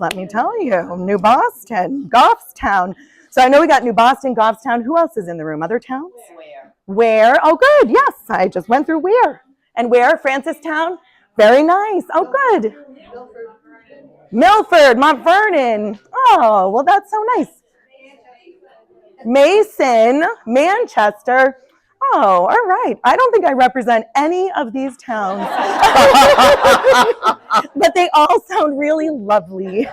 let me tell you, New Boston, Goffstown. So I know we got New Boston, Goffstown. Who else is in the room? Other towns? Where? Oh, good. Yes, I just went through Where. And where? Francistown? Very nice. Oh, good. Milford, Mont Vernon. Oh, well, that's so nice. Mason, Manchester. Oh, all right. I don't think I represent any of these towns, but they all sound really lovely.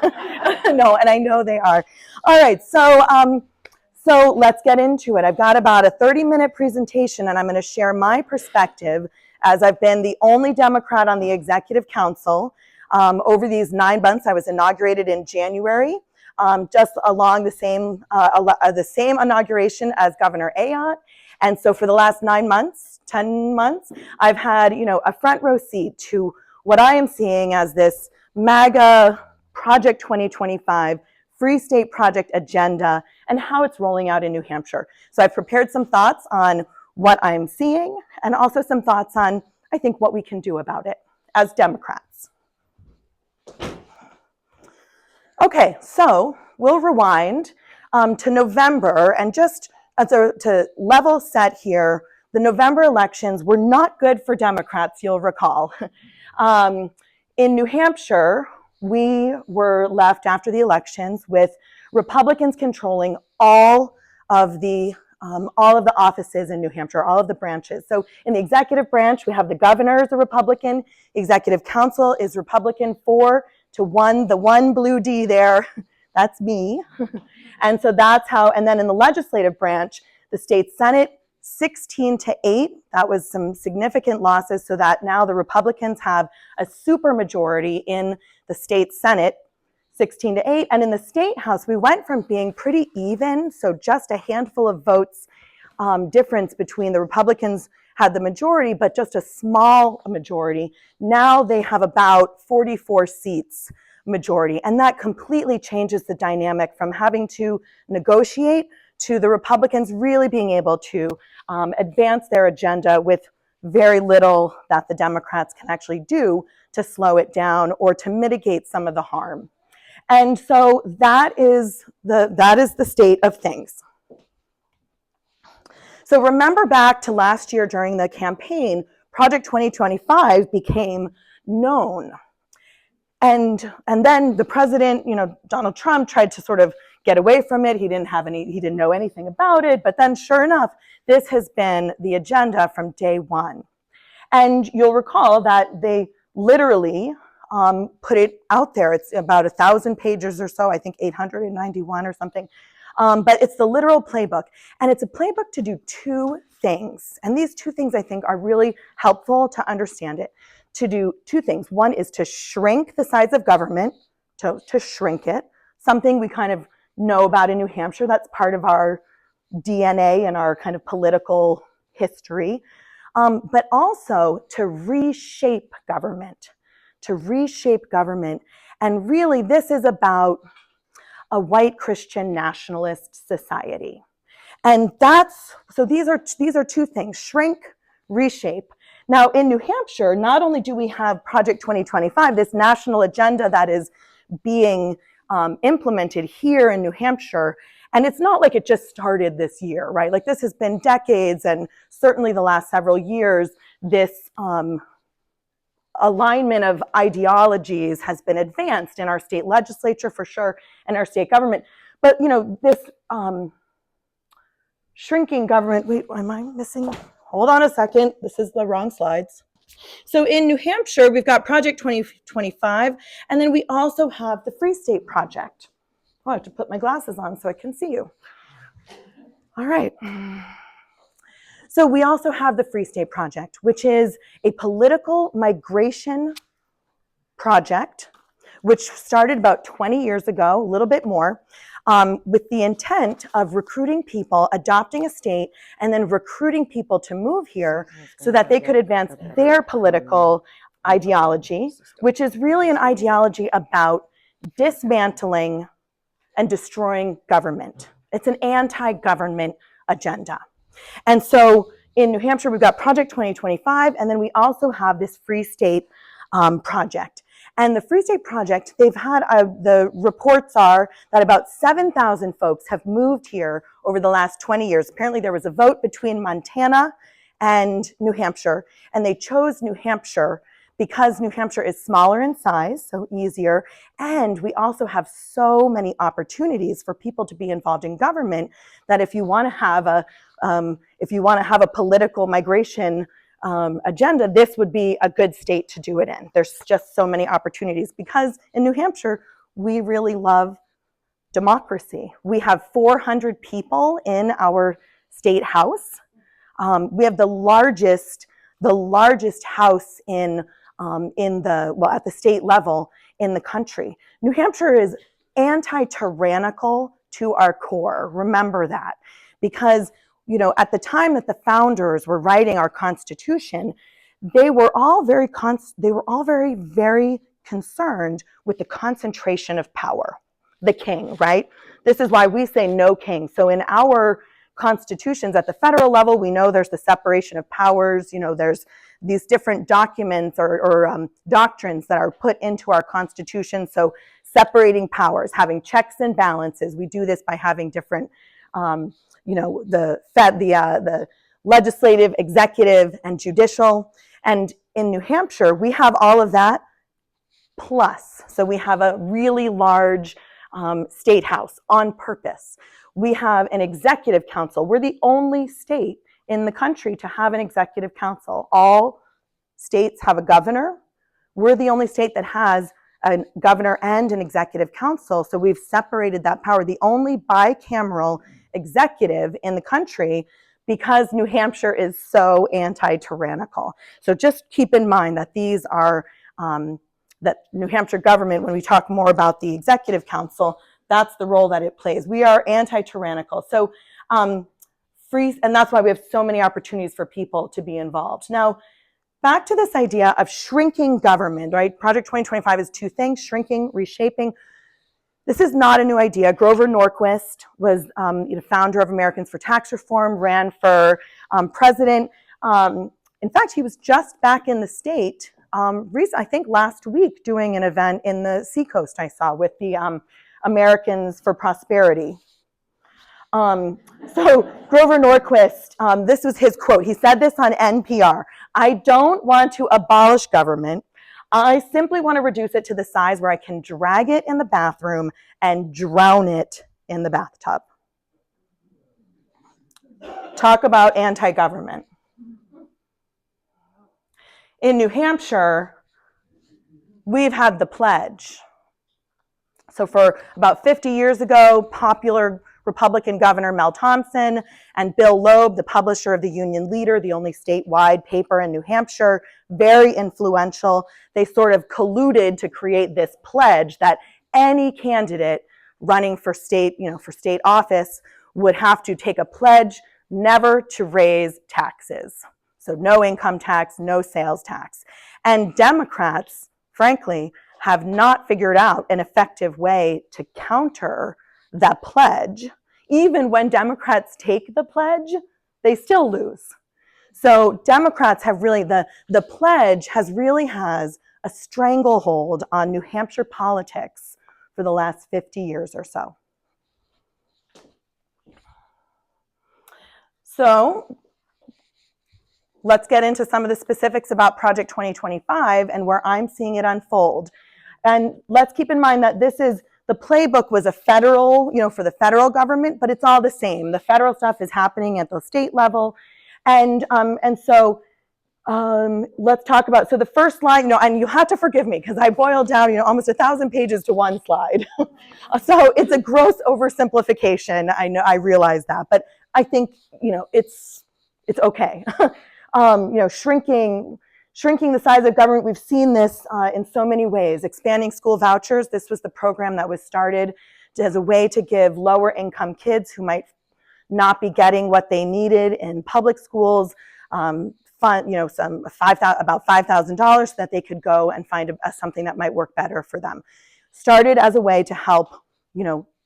No, and I know they are. All right, so let's get into it. I've got about a 30-minute presentation, and I'm going to share my perspective as I've been the only Democrat on the Executive Council over these 9 months. I was inaugurated in January. Just along the same inauguration as Governor Liot. And so for the last 9 months, 10 months, I've had, a front row seat to what I am seeing as this MAGA Project 2025 Free State Project agenda and how it's rolling out in New Hampshire. So I've prepared some thoughts on what I'm seeing and also some thoughts on, I think, what we can do about it as Democrats. Okay, so we'll rewind to November, and just to level set here, the November elections were not good for Democrats, you'll recall. In New Hampshire, we were left after the elections with Republicans controlling all of the offices in New Hampshire, all of the branches. So in the executive branch, we have the governor is a Republican, executive council is Republican 4-1, the one blue D there, that's me. And so that's how, and then in the legislative branch, the state Senate 16-8, that was some significant losses, so that now the Republicans have a super majority in the state Senate 16-8, and in the state house, we went from being pretty even, so just a handful of votes difference between the Republicans had the majority, but just a small majority. Now they have about 44 seats majority, and that completely changes the dynamic from having to negotiate to the Republicans really being able to advance their agenda with very little that the Democrats can actually do to slow it down or to mitigate some of the harm. And so that is the state of things. So remember back to last year during the campaign, Project 2025 became known. And then the president, Donald Trump tried to sort of get away from it. He didn't know anything about it. But then sure enough, this has been the agenda from day one. And you'll recall that they literally put it out there. It's about 1,000 pages or so, I think 891 or something. But it's the literal playbook. And it's a playbook to do 2 things. And these 2 things, I think, are really helpful to understand it. To do 2 things. One is to shrink the size of government, to shrink it, something we kind of know about in New Hampshire. That's part of our DNA and our kind of political history. But also to reshape government. And really, this is about a white Christian nationalist society. And so these are 2 things, shrink, reshape. Now in New Hampshire, not only do we have Project 2025, this national agenda that is being implemented here in New Hampshire, and it's not like it just started this year, right? Like this has been decades, and certainly the last several years, this alignment of ideologies has been advanced in our state legislature for sure, and our state government. But this shrinking government, wait, am I missing? Hold on a second, this is the wrong slides. So in New Hampshire, we've got Project 2025, and then we also have the Free State Project. Oh, I have to put my glasses on so I can see you. All right. So we also have the Free State Project, which is a political migration project, which started about 20 years ago, a little bit more, with the intent of recruiting people, adopting a state, and then recruiting people to move here so that they could advance their political ideology, which is really an ideology about dismantling and destroying government. It's an anti-government agenda. And so in New Hampshire, we've got Project 2025, and then we also have this Free State project. And the Free State Project, they've had, the reports are that about 7,000 folks have moved here over the last 20 years. Apparently there was a vote between Montana and New Hampshire, and they chose New Hampshire because New Hampshire is smaller in size, so easier, and we also have so many opportunities for people to be involved in government that if you want to have a political migration agenda, this would be a good state to do it in. There's just so many opportunities because in New Hampshire, we really love democracy. We have 400 people in our state house. We have the largest house at the state level in the country. New Hampshire is anti-tyrannical to our core. Remember that, because at the time that the founders were writing our Constitution, they were all very, very concerned with the concentration of power, the king, right? This is why we say no king. So in our constitutions at the federal level, we know there's the separation of powers. There's these different documents or doctrines that are put into our Constitution. So separating powers, having checks and balances. We do this by having different, the legislative, executive, and judicial. And in New Hampshire, we have all of that plus. So we have a really large state house on purpose. We have an executive council. We're the only state in the country to have an executive council. All states have a governor. We're the only state that has a governor and an executive council. So we've separated that power, the only bicameral executive in the country, because New Hampshire is so anti-tyrannical. So just keep in mind that these are, that New Hampshire government, when we talk more about the executive council, that's the role that it plays. We are anti-tyrannical. So and that's why we have so many opportunities for people to be involved. Now, back to this idea of shrinking government, right? Project 2025 is two things: shrinking, reshaping. This is not a new idea. Grover Norquist was founder of Americans for Tax Reform, ran for president. In fact, he was just back in the state, I think last week, doing an event in the Seacoast I saw with the Americans for Prosperity. So Grover Norquist, this was his quote. He said this on NPR: "I don't want to abolish government. I simply want to reduce it to the size where I can drag it in the bathroom and drown it in the bathtub." Talk about anti-government. In New Hampshire, we've had the pledge. So for about 50 years ago, popular Republican Governor Mel Thompson and Bill Loeb, the publisher of the Union Leader, the only statewide paper in New Hampshire, very influential. They sort of colluded to create this pledge that any candidate running for state office would have to take a pledge never to raise taxes. So no income tax, no sales tax. And Democrats, frankly, have not figured out an effective way to counter that pledge. Even when Democrats take the pledge, they still lose. So Democrats have really, the pledge has a stranglehold on New Hampshire politics for the last 50 years or so. So let's get into some of the specifics about Project 2025 and where I'm seeing it unfold. And let's keep in mind that the playbook was a federal, for the federal government, but it's all the same. The federal stuff is happening at the state level. And so let's talk about, so the first slide, and you have to forgive me because I boiled down, almost 1,000 pages to one slide. So it's a gross oversimplification. I realize that, but I think, it's okay. Shrinking the size of government, we've seen this in so many ways. Expanding school vouchers, this was the program that was started as a way to give lower income kids who might not be getting what they needed in public schools, about $5,000 so that they could go and find something that might work better for them. Started as a way to help,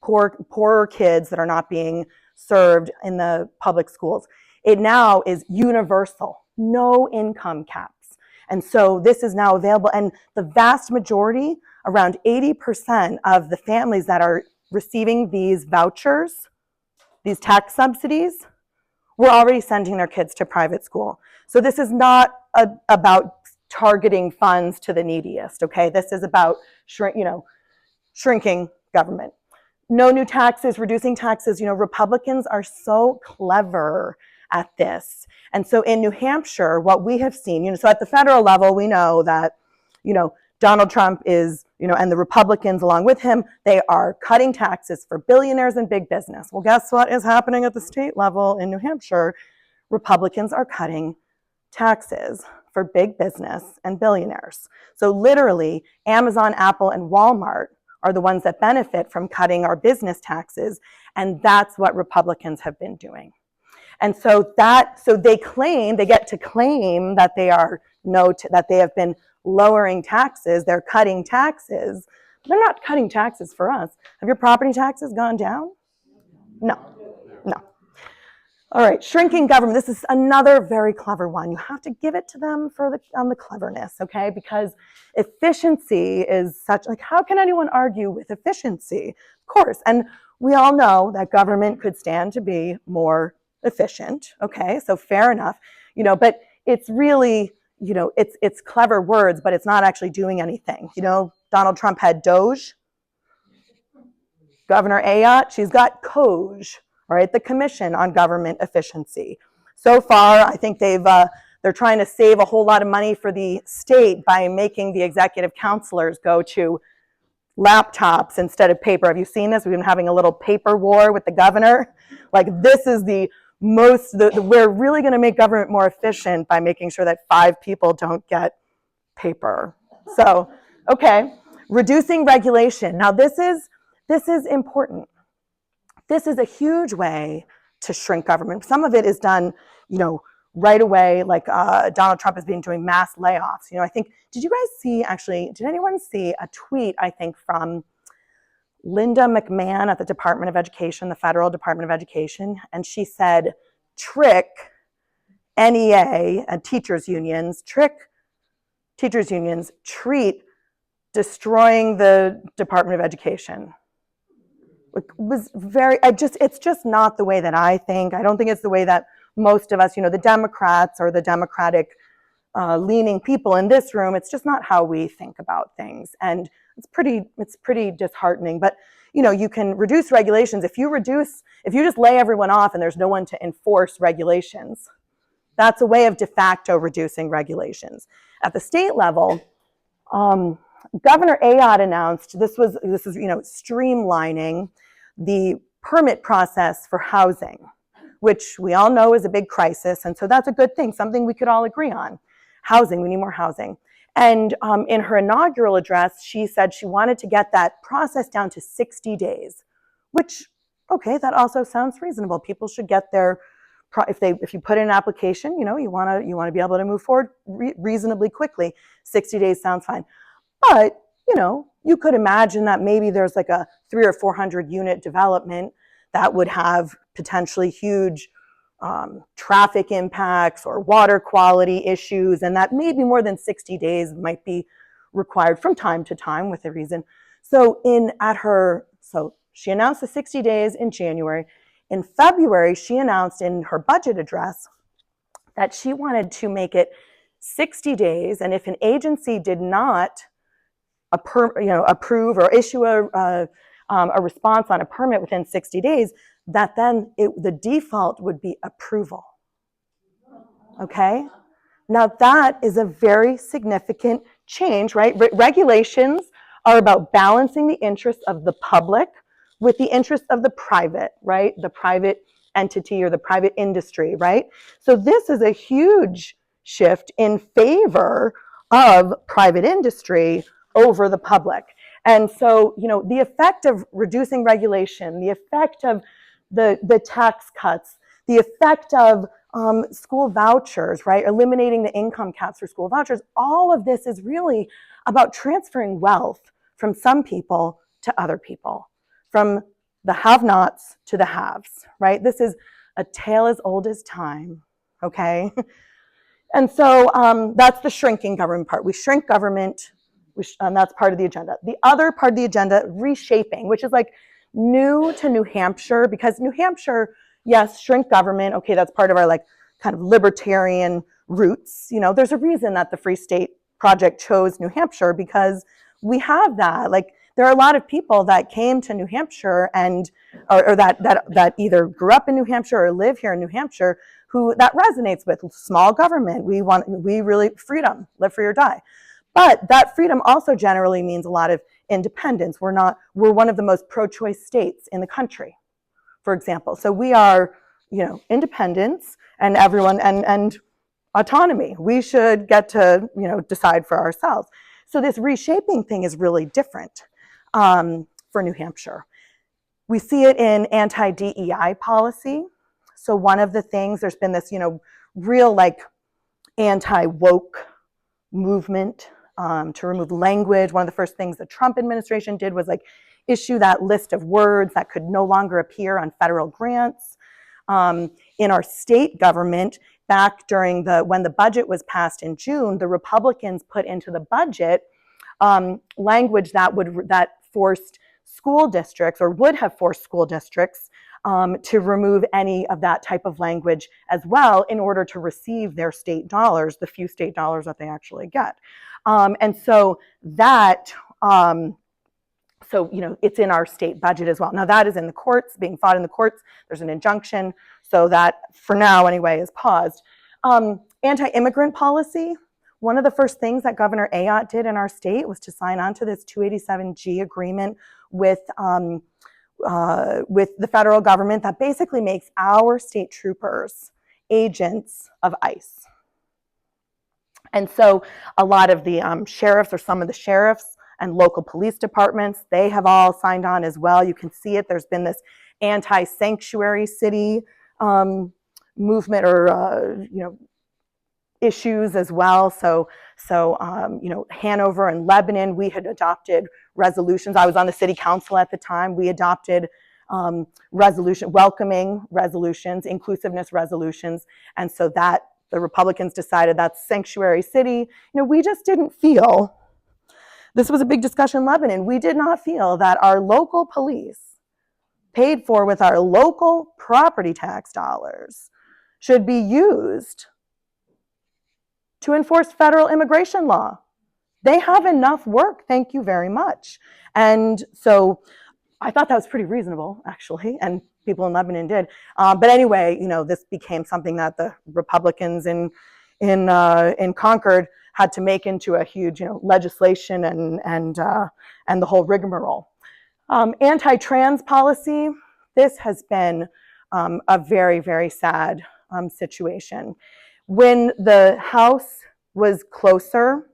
poorer kids that are not being served in the public schools. It now is universal, no income caps. And so this is now available, and the vast majority, around 80% of the families that are receiving these vouchers, these tax subsidies, were already sending their kids to private school. So this is not about targeting funds to the neediest, okay? This is about shrinking government. No new taxes, reducing taxes. Republicans are so clever at this. And so in New Hampshire, what we have seen, so at the federal level, we know that, Donald Trump is, and the Republicans along with him, they are cutting taxes for billionaires and big business. Well, guess what is happening at the state level in New Hampshire? Republicans are cutting taxes for big business and billionaires. So literally, Amazon, Apple, and Walmart are the ones that benefit from cutting our business taxes, and that's what Republicans have been doing. And so they get to claim that that they have been lowering taxes, they're cutting taxes. They're not cutting taxes for us. Have your property taxes gone down? No. All right, shrinking government. This is another very clever one. You have to give it to them on the cleverness, okay? Because efficiency is how can anyone argue with efficiency? Of course, and we all know that government could stand to be more efficient, okay? So fair enough, but it's really, it's clever words, but it's not actually doing anything. Donald Trump had Doge, Governor Liot, she's got COGE, right? The Commission on Government Efficiency. So far, I think they're trying to save a whole lot of money for the state by making the executive counselors go to laptops instead of paper. Have you seen this? We've been having a little paper war with the governor. This is we're really going to make government more efficient by making sure that 5 people don't get paper. So, okay, reducing regulation. Now this is important. This is a huge way to shrink government. Some of it is done, right away, like Donald Trump has been doing mass layoffs. I think, did anyone see a tweet, I think, from Linda McMahon at the Department of Education, the Federal Department of Education, and she said, trick NEA and teachers unions treat destroying the Department of Education. It was it's just not the way that I think. I don't think it's the way that most of us, the Democrats or the Democratic leaning people in this room, it's just not how we think about things. And it's pretty disheartening. But, you can reduce regulations. If you just lay everyone off and there's no one to enforce regulations, that's a way of de facto reducing regulations. At the state level, Governor Liot announced this is streamlining the permit process for housing, which we all know is a big crisis, and so that's a good thing, something we could all agree on. Housing, we need more housing. And in her inaugural address, she said she wanted to get that process down to 60 days, which, okay, that also sounds reasonable. People should get their, if you put in an application, you want to be able to move forward reasonably quickly. 60 days sounds fine. But, you could imagine that maybe there's like a 300 or 400 unit development that would have potentially huge traffic impacts or water quality issues, and that maybe more than 60 days might be required from time to time with a reason. So she announced the 60 days in January. In February, she announced in her budget address that she wanted to make it 60 days, and if an agency did not approve or issue a response on a permit within 60 days, that then the default would be approval. Okay? Now that is a very significant change, right? Regulations are about balancing the interests of the public with the interests of the private, right? The private entity or the private industry, right? So this is a huge shift in favor of private industry over the public. And so, the effect of reducing regulation, the effect of the tax cuts, the effect of school vouchers, right? Eliminating the income caps for school vouchers, all of this is really about transferring wealth from some people to other people, from the have-nots to the haves, right? This is a tale as old as time, okay? And so that's the shrinking government part. We shrink government, and that's part of the agenda. The other part of the agenda, reshaping, which is like new to New Hampshire, because New Hampshire, yes, shrink government, okay, that's part of our like kind of libertarian roots. You know, there's a reason that the Free State Project chose New Hampshire, because we have that. Like, there are a lot of people that came to New Hampshire and, or that either grew up in New Hampshire or live here in New Hampshire, who that resonates with small government. We really, freedom, live free or die. But that freedom also generally means a lot of independence. We're one of the most pro-choice states in the country, for example. So we are, you know, independence and everyone and autonomy. We should get to, you know, decide for ourselves. So this reshaping thing is really different for New Hampshire. We see it in anti-DEI policy. So one of the things, there's been this, you know, real like anti-woke movement to remove language. One of the first things the Trump administration did was like issue that list of words that could no longer appear on federal grants. In our state government, back during when the budget was passed in June, the Republicans put into the budget language that forced school districts, or would have forced school districts, to remove any of that type of language as well, in order to receive their state dollars, the few state dollars that they actually get. And so that, so, you know, it's in our state budget as well. Now that is in the courts, being fought in the courts. There's an injunction. So that, for now anyway, is paused. Anti-immigrant policy. One of the first things that Governor Liot did in our state was to sign on to this 287G agreement with the federal government that basically makes our state troopers agents of ICE. And so a lot of the sheriffs, or some of the sheriffs and local police departments, they have all signed on as well. You can see it. There's been this anti-sanctuary city movement, or you know, issues as well. So you know, Hanover and Lebanon, we had adopted resolutions. I was on the city council at the time. We adopted welcoming resolutions, inclusiveness resolutions, and so that the Republicans decided that's sanctuary city. You know, we just didn't feel, this was a big discussion in Lebanon, we did not feel that our local police, paid for with our local property tax dollars, should be used to enforce federal immigration law. They have enough work, thank you very much. And so I thought that was pretty reasonable, actually, and people in Lebanon did. But anyway, you know, this became something that the Republicans in Concord had to make into a huge, you know, legislation and the whole rigmarole. Anti-trans policy. This has been a very, very sad situation. When the House was closer,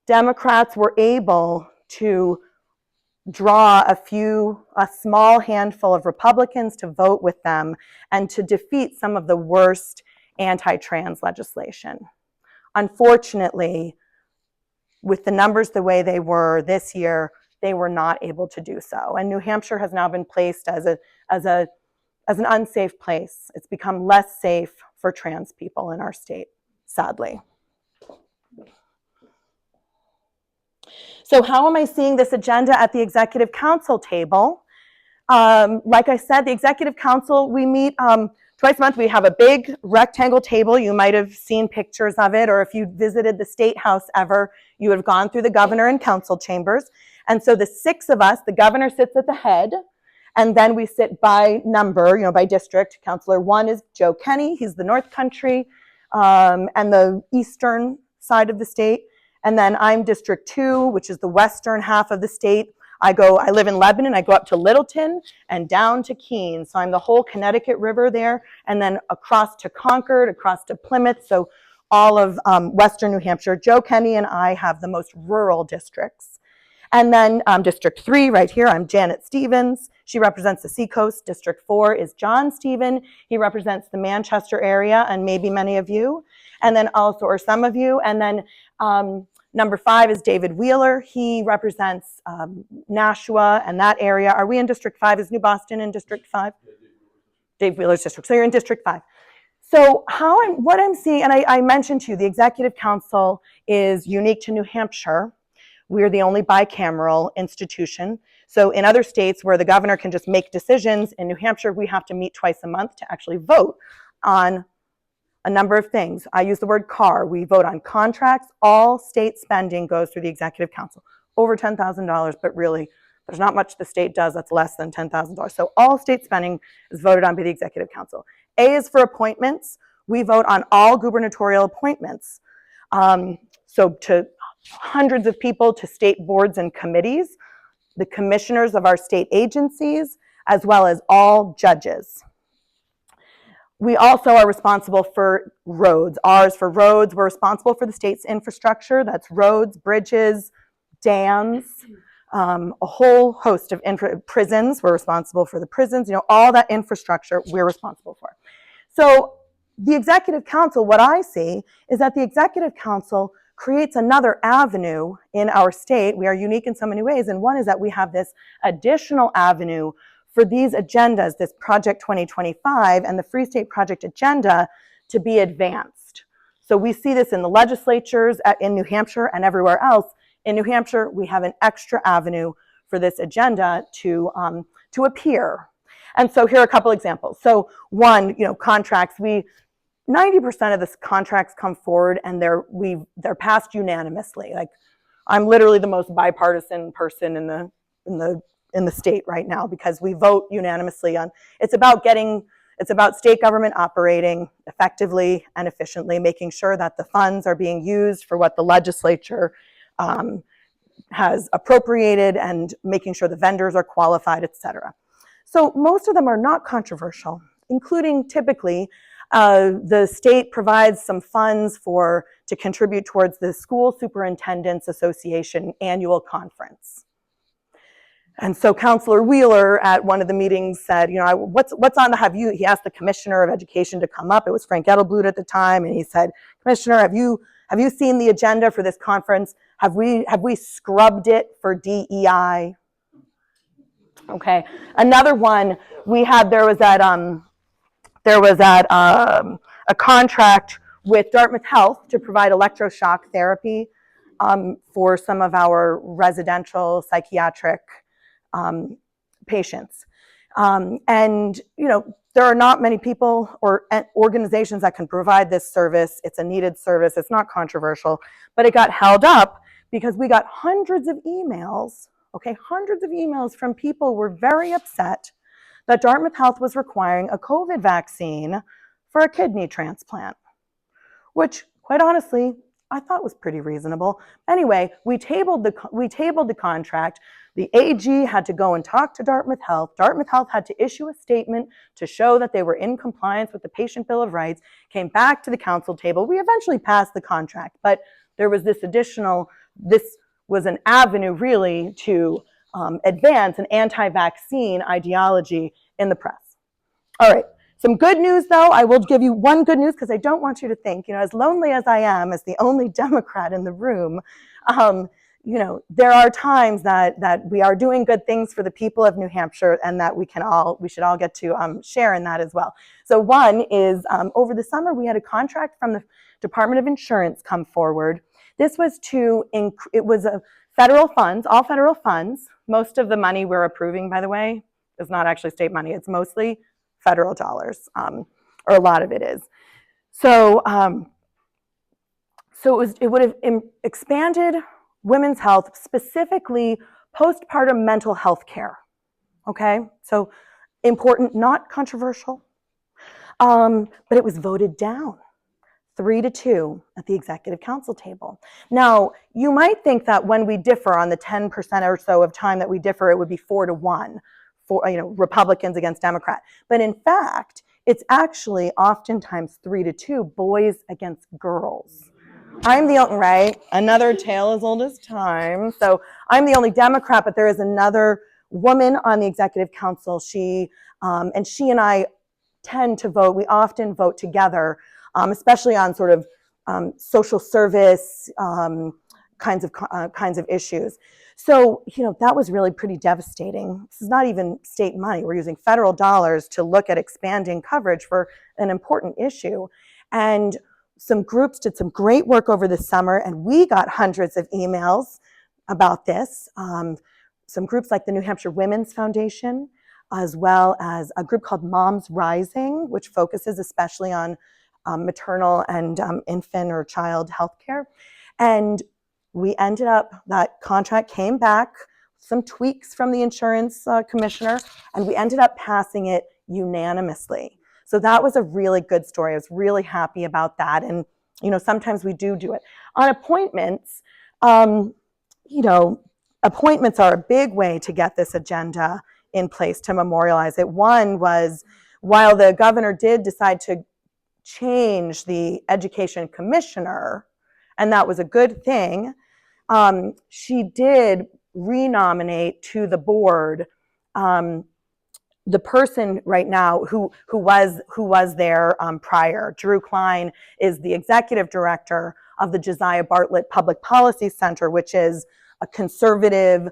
Democrats were able to draw a small handful of Republicans to vote with them and to defeat some of the worst anti-trans legislation. Unfortunately, with the numbers the way they were this year, they were not able to do so. And New Hampshire has now been placed as an unsafe place. It's become less safe for trans people in our state, sadly. So how am I seeing this agenda at the Executive Council table? Like I said, the Executive Council, we meet twice a month. We have a big rectangle table. You might have seen pictures of it, or if you visited the State House ever, you have gone through the governor and council chambers. And so the 6 of us, the governor sits at the head, and then we sit by number, you know, by district. Councilor 1 is Joe Kenny. He's the North Country and the eastern side of the state. And then I'm District 2, which is the western half of the state. I live in Lebanon. I go up to Littleton and down to Keene. So I'm the whole Connecticut River there, and then across to Concord, across to Plymouth. So all of western New Hampshire. Joe Kenny and I have the most rural districts. And then District 3 right here, I'm Janet Stevens. She represents the Seacoast. District 4 is John Stephen. He represents the Manchester area, and maybe many of you, and then also, or some of you. And then number 5 is David Wheeler. He represents Nashua and that area. Are we in District 5? Is New Boston in District 5? Dave Wheeler's district. So you're in District 5. So what I'm seeing, and I mentioned to you, the Executive Council is unique to New Hampshire. We're the only bicameral institution. So in other states where the governor can just make decisions, in New Hampshire, we have to meet twice a month to actually vote on a number of things. I use the word CAR. We vote on contracts. All state spending goes through the Executive Council. Over $10,000, but really, there's not much the state does that's less than $10,000. So all state spending is voted on by the Executive Council. A is for appointments. We vote on all gubernatorial appointments. So to hundreds of people, to state boards and committees, the commissioners of our state agencies, as well as all judges. We also are responsible for roads. Ours for roads, we're responsible for the state's infrastructure. That's roads, bridges, dams, a whole host of prisons. We're responsible for the prisons. You know, all that infrastructure we're responsible for. So the Executive Council, what I see is that the Executive Council creates another avenue in our state. We are unique in so many ways, and one is that we have this additional avenue for these agendas, this Project 2025 and the Free State Project agenda, to be advanced. So we see this in the legislatures in New Hampshire and everywhere else. In New Hampshire, we have an extra avenue for this agenda to appear. And so here are a couple examples. So one, contracts. 90% of the contracts come forward and they're passed unanimously. Like, I'm literally the most bipartisan person in the state right now, because we vote unanimously on. It's about state government operating effectively and efficiently, making sure that the funds are being used for what the legislature has appropriated, and making sure the vendors are qualified, etc. So most of them are not controversial, including typically the state provides some funds to contribute towards the School Superintendents Association annual conference. And so Councilor Wheeler at one of the meetings said, what's on the he asked the Commissioner of Education to come up. It was Frank Edelblut at the time, and he said, Commissioner, have you seen the agenda for this conference? Have we scrubbed it for DEI? Okay. Another one we had, there was a contract with Dartmouth Health to provide electroshock therapy for some of our residential psychiatric patients. And, there are not many people or organizations that can provide this service. It's a needed service. It's not controversial, but it got held up because we got hundreds of emails, from people who were very upset that Dartmouth Health was requiring a COVID vaccine for a kidney transplant, which, quite honestly, I thought was pretty reasonable. Anyway, we tabled the contract. The AG had to go and talk to Dartmouth Health. Dartmouth Health had to issue a statement to show that they were in compliance with the Patient Bill of Rights, came back to the council table. We eventually passed the contract, but there was this was an avenue really to advance an anti-vaccine ideology in the press. All right. Some good news, though. I will give you one good news, because I don't want you to think, as lonely as I am, as the only Democrat in the room, there are times that we are doing good things for the people of New Hampshire, and that we should all get to share in that as well. So one is, over the summer, we had a contract from the Department of Insurance come forward. This was it was federal funds, all federal funds. Most of the money we're approving, by the way, is not actually state money. It's mostly federal dollars, or a lot of it is. So, it would have expanded women's health, specifically postpartum mental health care. Okay, so important, not controversial, but it was voted down 3-2 at the Executive Council table. Now, you might think that when we differ on the 10% or so of time that we differ, it would be 4-1. For Republicans against Democrat. But in fact, it's actually oftentimes 3-2, boys against girls. I'm the only, right? Another tale as old as time. So I'm the only Democrat, but there is another woman on the Executive Council. She and I tend to vote. We often vote together, especially on sort of social service, kinds of issues. So, that was really pretty devastating. This is not even state money. We're using federal dollars to look at expanding coverage for an important issue. And some groups did some great work over the summer, and we got hundreds of emails about this. Some groups like the New Hampshire Women's Foundation, as well as a group called Moms Rising, which focuses especially on maternal and infant or child health care. And we ended up, that contract came back, some tweaks from the insurance commissioner, and we ended up passing it unanimously. So that was a really good story. I was really happy about that. And, sometimes we do it. On appointments, appointments are a big way to get this agenda in place to memorialize it. One was, while the governor did decide to change the education commissioner, and that was a good thing, she did renominate to the board the person right now who was there prior. Drew Klein is the executive director of the Josiah Bartlett Public Policy Center, which is a conservative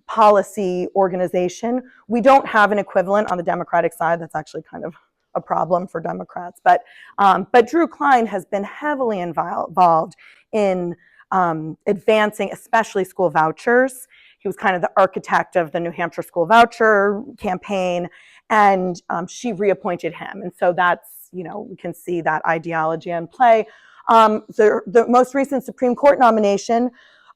policy organization. We don't have an equivalent on the Democratic side. That's actually kind of a problem for Democrats. But Drew Klein has been heavily involved in advancing, especially school vouchers. He was kind of the architect of the New Hampshire school voucher campaign, and she reappointed him. And so that's, we can see that ideology in play. The most recent Supreme Court nomination,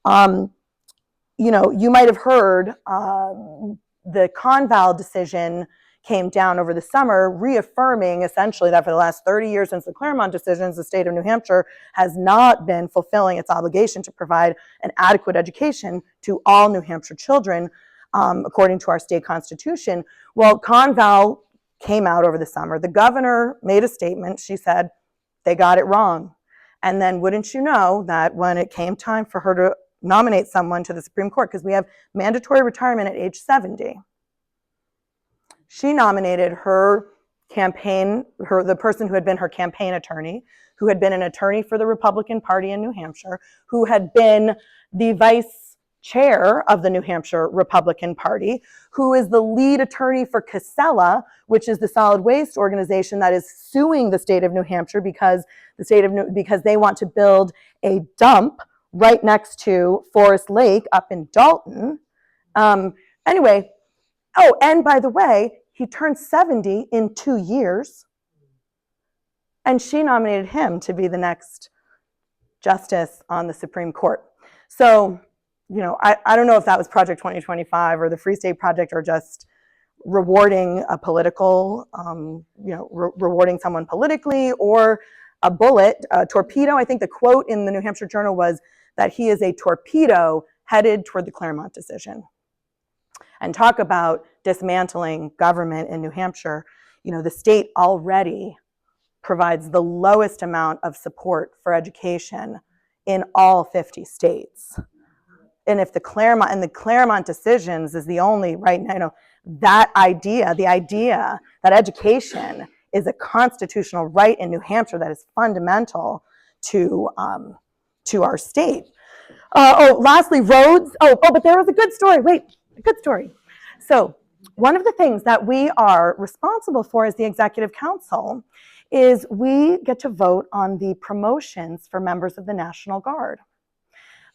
you might have heard the Conval decision came down over the summer, reaffirming essentially that for the last 30 years since the Claremont decisions, the state of New Hampshire has not been fulfilling its obligation to provide an adequate education to all New Hampshire children, according to our state constitution. Well, Conval came out over the summer. The governor made a statement. She said, they got it wrong. And then wouldn't you know that when it came time for her to nominate someone to the Supreme Court, because we have mandatory retirement at age 70, she nominated her campaign, the person who had been her campaign attorney, who had been an attorney for the Republican Party in New Hampshire, who had been the vice chair of the New Hampshire Republican Party, who is the lead attorney for Casella, which is the solid waste organization that is suing the state of New Hampshire because they want to build a dump right next to Forest Lake up in Dalton. Anyway, oh, and by the way, he turned 70 in 2 years, and she nominated him to be the next justice on the Supreme Court. So, I don't know if that was Project 2025 or the Free State Project, or just rewarding a political, rewarding someone politically, or a bullet, a torpedo. I think the quote in the New Hampshire Journal was that he is a torpedo headed toward the Claremont decision. And talk about dismantling government in New Hampshire. The state already provides the lowest amount of support for education in all 50 states. And if the Claremont decisions is the only, right now, the idea that education is a constitutional right in New Hampshire that is fundamental to our state. Lastly, roads. But there was a good story. Wait. A good story. So one of the things that we are responsible for as the Executive Council is we get to vote on the promotions for members of the National Guard.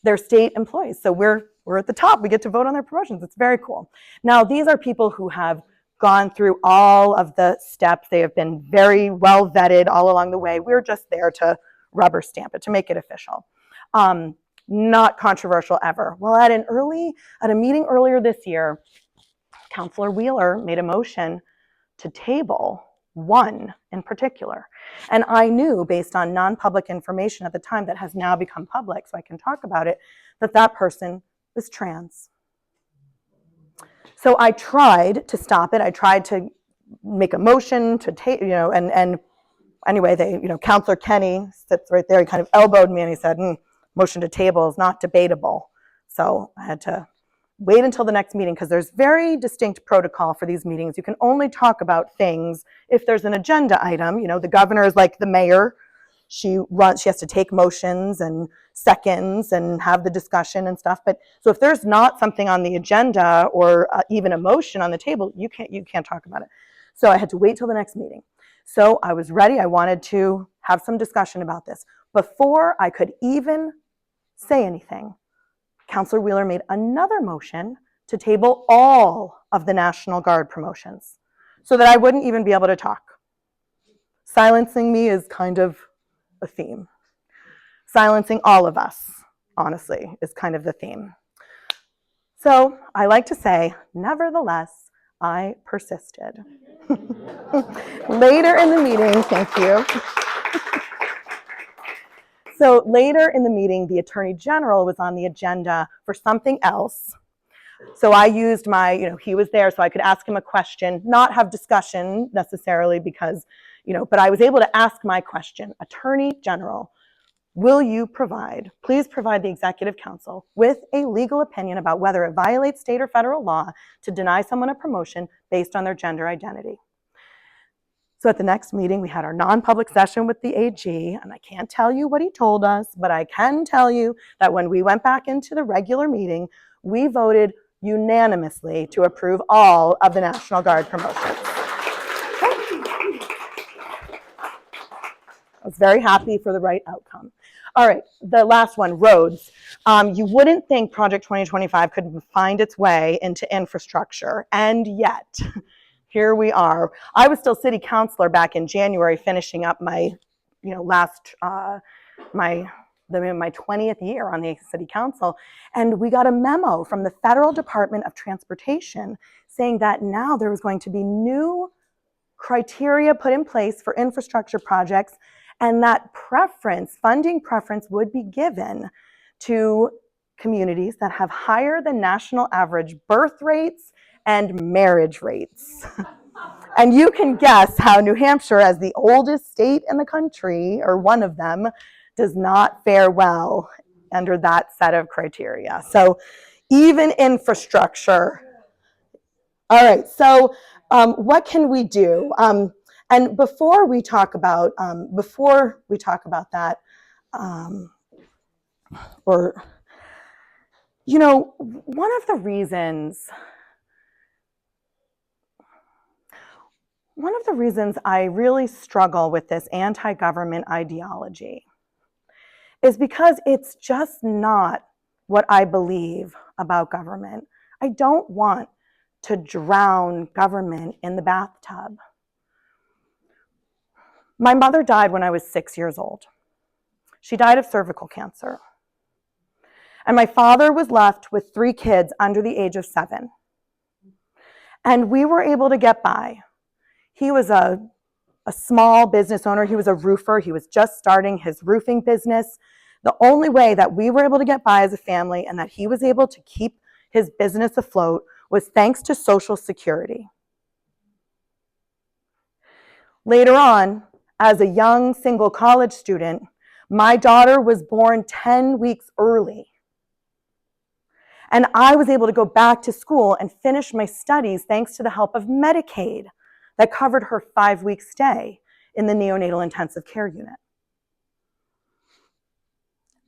They're state employees, so we're at the top. We get to vote on their promotions. It's very cool. Now, these are people who have gone through all of the steps. They have been very well vetted all along the way. We're just there to rubber stamp it, to make it official. Not controversial ever. Well, at a meeting earlier this year, Councilor Wheeler made a motion to table one in particular. And I knew, based on non-public information at the time that has now become public, so I can talk about it, that person was trans. So I tried to stop it. I tried to make a motion to and anyway, Councilor Kenny sits right there. He kind of elbowed me and he said, motion to table is not debatable. So I had to wait until the next meeting, because there's very distinct protocol for these meetings. You can only talk about things if there's an agenda item. The governor is like the mayor. she has to take motions and seconds and have the discussion and stuff. But so if there's not something on the agenda or even a motion on the table, you can't talk about it. So I had to wait till the next meeting. So I was ready. I wanted to have some discussion about this. Before I could even say anything, Councilor Wheeler made another motion to table all of the National Guard promotions so that I wouldn't even be able to talk. Silencing me is kind of a theme. Silencing all of us, honestly, is kind of the theme. So I like to say, nevertheless, I persisted. Later in the meeting, thank you. So later in the meeting, the Attorney General was on the agenda for something else. So I used my, he was there so I could ask him a question, not have discussion necessarily because, but I was able to ask my question. Attorney General, will you please provide the Executive Council with a legal opinion about whether it violates state or federal law to deny someone a promotion based on their gender identity? So at the next meeting, we had our non-public session with the AG, and I can't tell you what he told us, but I can tell you that when we went back into the regular meeting, we voted unanimously to approve all of the National Guard promotions. I was very happy for the right outcome. All right, the last one, roads. You wouldn't think Project 2025 could find its way into infrastructure, and yet, here we are. I was still city councilor back in January, finishing up my, my 20th year on the city council, and we got a memo from the Federal Department of Transportation saying that now there was going to be new criteria put in place for infrastructure projects, and that funding preference would be given to communities that have higher than national average birth rates and marriage rates. And you can guess how New Hampshire, as the oldest state in the country, or one of them, does not fare well under that set of criteria. So even infrastructure. All right, so what can we do? And before we talk about that, one of the reasons I really struggle with this anti-government ideology is because it's just not what I believe about government. I don't want to drown government in the bathtub. My mother died when I was 6 years old. She died of cervical cancer. And my father was left with 3 kids under the age of 7. And we were able to get by. He was a small business owner. He was a roofer. He was just starting his roofing business. The only way that we were able to get by as a family and that he was able to keep his business afloat was thanks to Social Security. Later on, as a young single college student, my daughter was born 10 weeks early. And I was able to go back to school and finish my studies thanks to the help of Medicaid that covered her 5-week stay in the neonatal intensive care unit.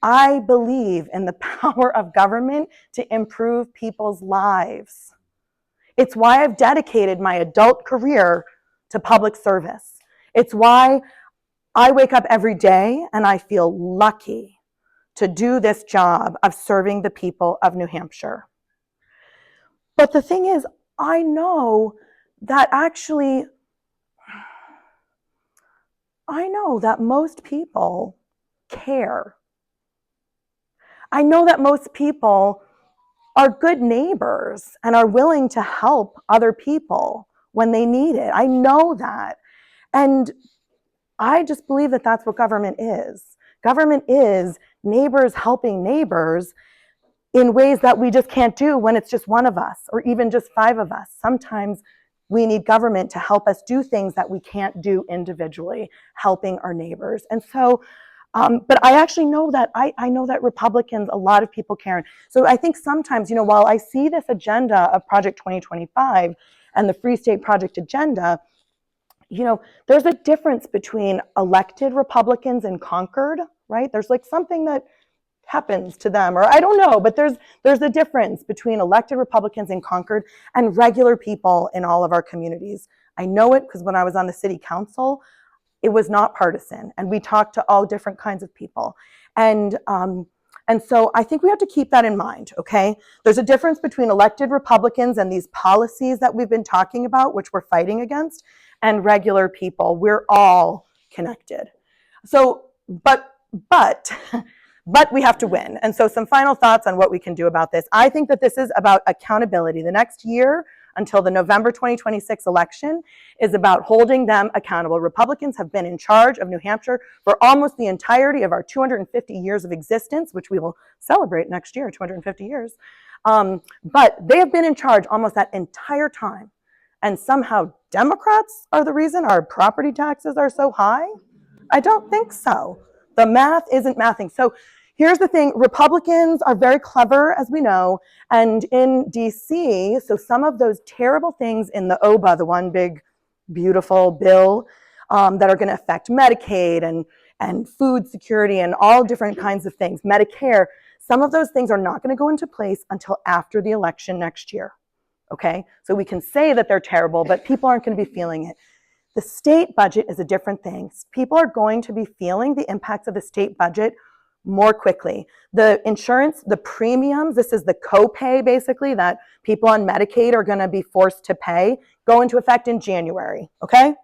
I believe in the power of government to improve people's lives. It's why I've dedicated my adult career to public service. It's why I wake up every day and I feel lucky to do this job of serving the people of New Hampshire. But the thing is, I know that most people care. I know that most people are good neighbors and are willing to help other people when they need it. I know that. And I just believe that that's what government is. Government is neighbors helping neighbors in ways that we just can't do when it's just one of us or even just 5 of us. Sometimes we need government to help us do things that we can't do individually, helping our neighbors. And so, but I actually know that, I know that Republicans, a lot of people care. So I think sometimes, while I see this agenda of Project 2025 and the Free State Project agenda, there's a difference between elected Republicans in Concord, right? There's like something that happens to them, or I don't know, but there's a difference between elected Republicans in Concord and regular people in all of our communities. I know it because when I was on the city council, it was not partisan, and we talked to all different kinds of people. And so I think we have to keep that in mind, okay? There's a difference between elected Republicans and these policies that we've been talking about, which we're fighting against, and regular people. We're all connected. So, but we have to win. And so some final thoughts on what we can do about this. I think that this is about accountability. The next year, until the November 2026 election, is about holding them accountable. Republicans have been in charge of New Hampshire for almost the entirety of our 250 years of existence, which we will celebrate next year, 250 years. But they have been in charge almost that entire time. And somehow Democrats are the reason our property taxes are so high? I don't think so. The math isn't mathing. So here's the thing, Republicans are very clever, as we know, and in DC, so some of those terrible things in the OBA, the one big, beautiful bill that are gonna affect Medicaid and food security and all different kinds of things, Medicare, some of those things are not gonna go into place until after the election next year, okay? So we can say that they're terrible, but people aren't gonna be feeling it. The state budget is a different thing. People are going to be feeling the impacts of the state budget more quickly. The insurance, the premiums, this is the copay basically that people on Medicaid are gonna be forced to pay, go into effect in January, okay?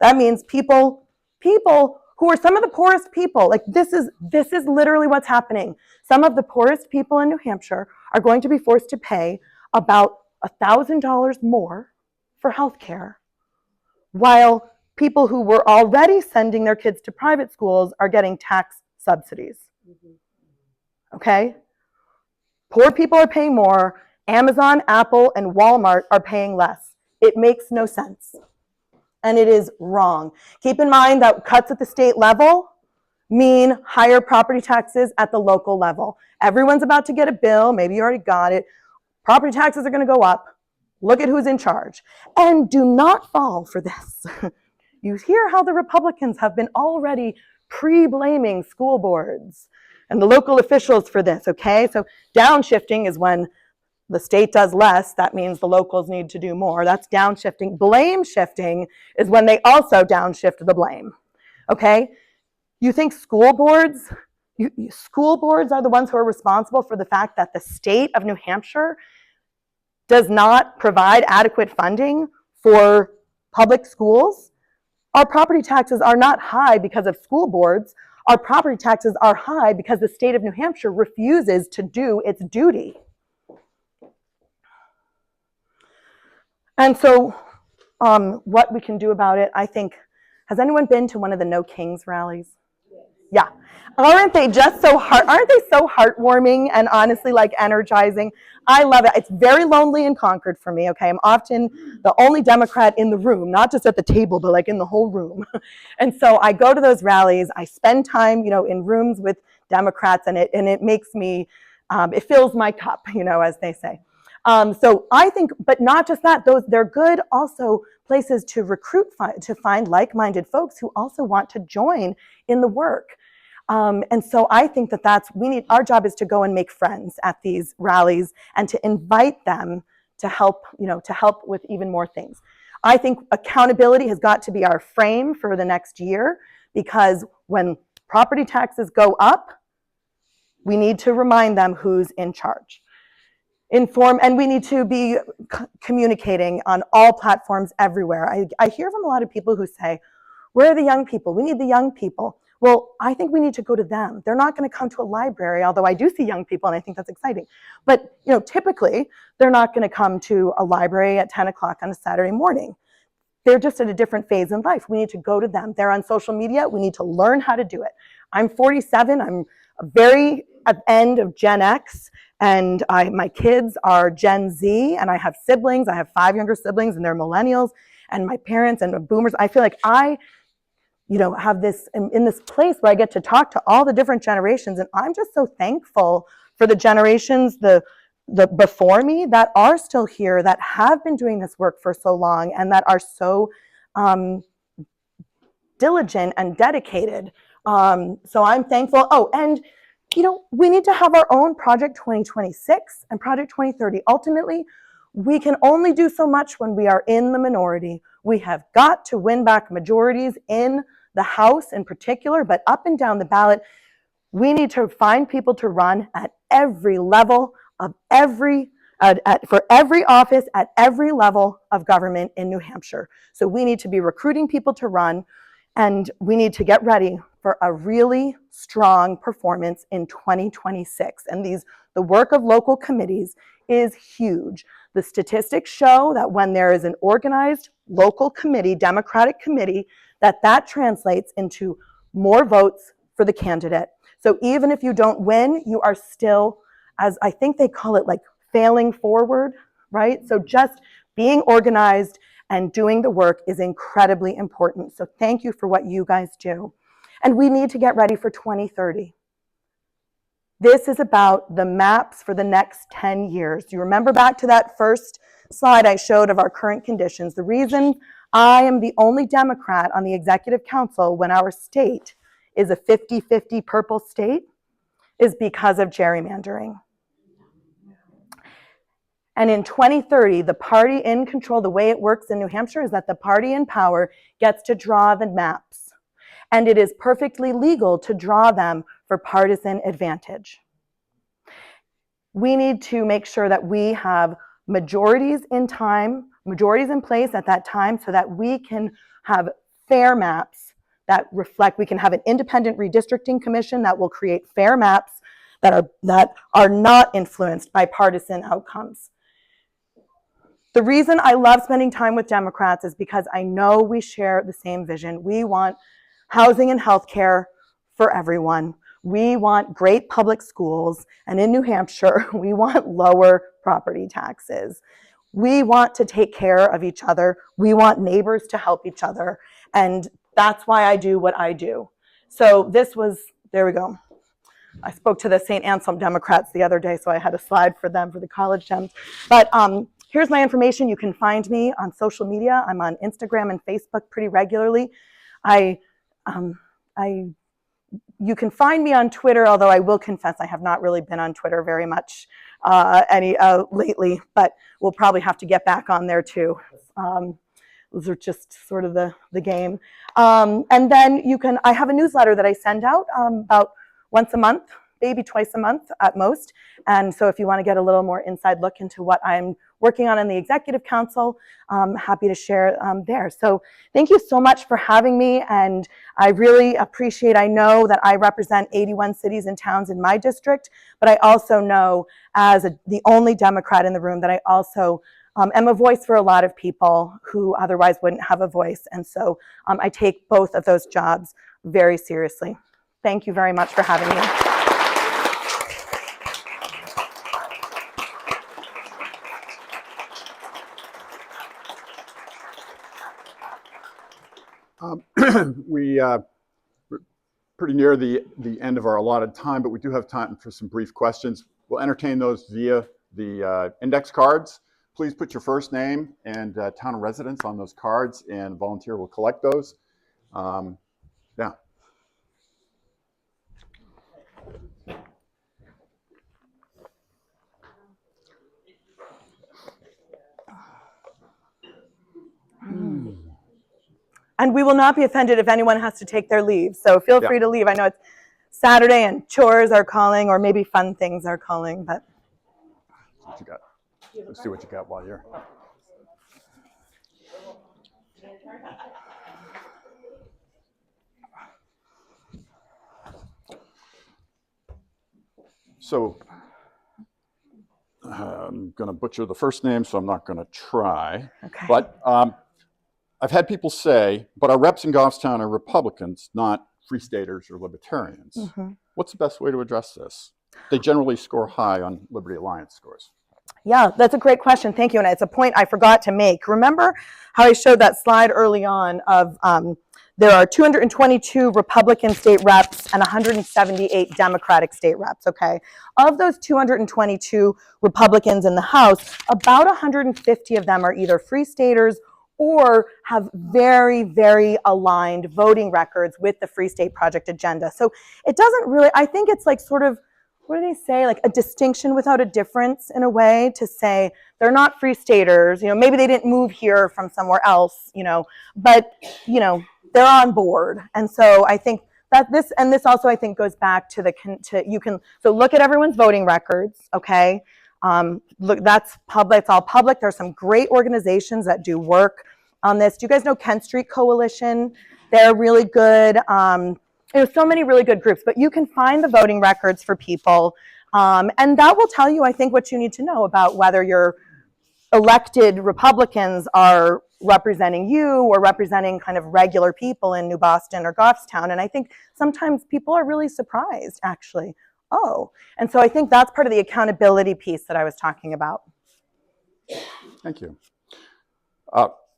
That means people who are some of the poorest people, like this is literally what's happening. Some of the poorest people in New Hampshire are going to be forced to pay about $1,000 more for healthcare, while people who were already sending their kids to private schools are getting tax subsidies. Okay? Poor people are paying more. Amazon, Apple, and Walmart are paying less. It makes no sense. And it is wrong. Keep in mind that cuts at the state level mean higher property taxes at the local level. Everyone's about to get a bill. Maybe you already got it. Property taxes are going to go up. Look at who's in charge. And do not fall for this. You hear how the Republicans have been already pre-blaming school boards and the local officials for this, okay? So downshifting is when the state does less, that means the locals need to do more. That's downshifting. Blame shifting is when they also downshift the blame, okay? You think school boards are the ones who are responsible for the fact that the state of New Hampshire does not provide adequate funding for public schools? Our property taxes are not high because of school boards. Our property taxes are high because the state of New Hampshire refuses to do its duty. And so what we can do about it, I think, has anyone been to one of the No Kings rallies? Yeah. Aren't they so heartwarming and honestly like energizing? I love it. It's very lonely in Concord for me, okay? I'm often the only Democrat in the room, not just at the table, but like in the whole room. And so I go to those rallies, I spend time, in rooms with Democrats, and it makes me, it fills my cup, as they say. So I think, but not just that, they're good also places to recruit, to find like-minded folks who also want to join in the work. And so I think our job is to go and make friends at these rallies and to invite them to help with even more things. I think accountability has got to be our frame for the next year, because when property taxes go up, we need to remind them who's in charge. And we need to be communicating on all platforms everywhere. I hear from a lot of people who say, where are the young people? We need the young people. Well, I think we need to go to them. They're not going to come to a library, although I do see young people and I think that's exciting. But typically they're not going to come to a library at 10 o'clock on a Saturday morning. They're just at a different phase in life. We need to go to them. They're on social media. We need to learn how to do it. I'm 47. I'm very at the end of Gen X, and my kids are Gen Z, and I have siblings. I have 5 younger siblings, and they're millennials, and my parents and boomers. I feel like I have this in this place where I get to talk to all the different generations, and I'm just so thankful for the generations the before me that are still here, that have been doing this work for so long, and that are so diligent and dedicated. So I'm thankful. Oh, and you know, we need to have our own Project 2026 and Project 2030. Ultimately, we can only do so much when we are in the minority. We have got to win back majorities in the House in particular, but up and down the ballot, we need to find people to run at every level of for every office at every level of government in New Hampshire. So we need to be recruiting people to run, and we need to get ready for a really strong performance in 2026. And the work of local committees is huge. The statistics show that when there is an organized local committee, Democratic committee, that translates into more votes for the candidate. So even if you don't win, you are still, as I think they call it, like failing forward, right? So just being organized and doing the work is incredibly important. So thank you for what you guys do. And we need to get ready for 2030. This is about the maps for the next 10 years. Do you remember back to that first slide I showed of our current conditions? The reason I am the only Democrat on the Executive Council when our state is a 50-50 purple state is because of gerrymandering. And in 2030, the party in control, the way it works in New Hampshire is that the party in power gets to draw the maps. And it is perfectly legal to draw them for partisan advantage. We need to make sure that we have majorities in place at that time so that we can have fair maps that reflect, we can have an independent redistricting commission that will create fair maps that are not influenced by partisan outcomes. The reason I love spending time with Democrats is because I know we share the same vision. We want housing and healthcare for everyone. We want great public schools, and in New Hampshire, we want lower property taxes. We want to take care of each other. We want neighbors to help each other, and that's why I do what I do. So there we go. I spoke to the St. Anselm Democrats the other day, so I had a slide for them for the college Dems. But here's my information. You can find me on social media. I'm on Instagram and Facebook pretty regularly. You can find me on Twitter, although I will confess I have not really been on Twitter very much lately, but we'll probably have to get back on there too. Those are just sort of the game. And then I have a newsletter that I send out about once a month, maybe twice a month at most. And so if you want to get a little more inside look into what I'm working on in the Executive Council, I'm happy to share there. So thank you so much for having me. And I really appreciate, I know that I represent 81 cities and towns in my district, but I also know as the only Democrat in the room that I also am a voice for a lot of people who otherwise wouldn't have a voice. And so I take both of those jobs very seriously. Thank you very much for having me. We're pretty near the end of our allotted time, but we do have time for some brief questions. We'll entertain those via the index cards. Please put your first name and town of residence on those cards, and a volunteer will collect those. Yeah. And we will not be offended if anyone has to take their leave. So feel free to leave. I know it's Saturday and chores are calling, or maybe fun things are calling, but. What you got? Let's see what you got while you're. So I'm going to butcher the first name, so I'm not going to try. Okay. But I've had people say, but our reps in Goffstown are Republicans, not Free Staters or Libertarians. Mm-hmm. What's the best way to address this? They generally score high on Liberty Alliance scores. Yeah, that's a great question. Thank you. And it's a point I forgot to make. Remember how I showed that slide early on of there are 222 Republican state reps and 178 Democratic state reps, okay? Of those 222 Republicans in the House, about 150 of them are either Free Staters or have very, very aligned voting records with the Free State Project agenda. So it doesn't really, I think it's like sort of, what do they say, like a distinction without a difference in a way, to say they're not Free Staters, maybe they didn't move here from somewhere else, but, they're on board. And so I think that this also I think goes back to so look at everyone's voting records, okay? Look, that's public, it's all public. There's some great organizations that do work on this. Do you guys know Kent Street Coalition? They're really good. There's so many really good groups, but you can find the voting records for people. And that will tell you, I think, what you need to know about whether your elected Republicans are representing you or representing kind of regular people in New Boston or Goffstown. And I think sometimes people are really surprised, actually. Oh, and so I think that's part of the accountability piece that I was talking about. Thank you.